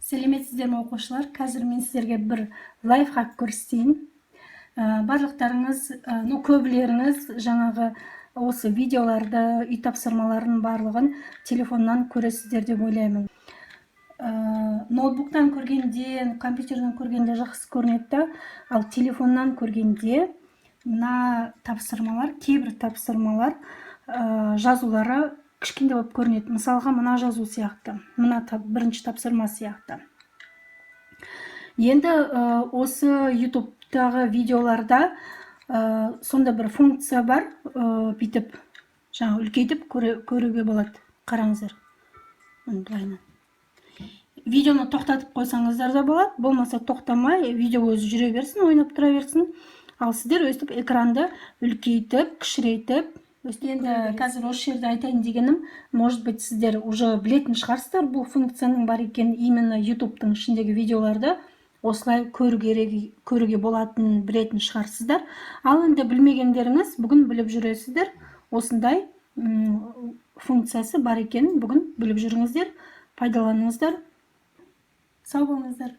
Сәлеметсіздер ме оқушылар? Қазір мен сіздерге бір лайфхак көрсетейін. Барлықтарыңыз, көбілеріңіз жаңағы осы видеоларды, үй тапсырмаларының барлығын телефоннан көресіздер деп ойлаймын. Ноутбуктан көргенде, компьютерден көргенде жақсы көрінеді, ал телефоннан көргенде мына тапсырмалар, кейбір тапсырмалар жазулары кішкентай болып көрінеді. Мысалға, мына жазу сияқты, мына бірінші тапсырма сияқты. Енді осы YouTube-тағы видеоларда сонда бір функция бар, бүйтіп жаңа үлкейтіп көруге болады. Қараңыздар. Видеоны тоқтатып қойсаңыздар да болады, болмаса тоқтамай, видео өзі жүре берсін, ойнап тұра берсін. Ал сіздер өстіп экранды үлкейтіп, кішірейтіп, енді қазір осы жерде айтайын дегенім, может быть, сіздер уже білетін шығарсыздар бұл функцияның бар екенін, именно YouTube-тың ішіндегі видеоларды осылай көруге болатынын білетін шығарсыздар. Ал енді білмегендеріңіз бүгін біліп жүресіздер. Осындай функциясы бар екенін бүгін біліп жүріңіздер, пайдаланыңыздар. Сау болыңыздар.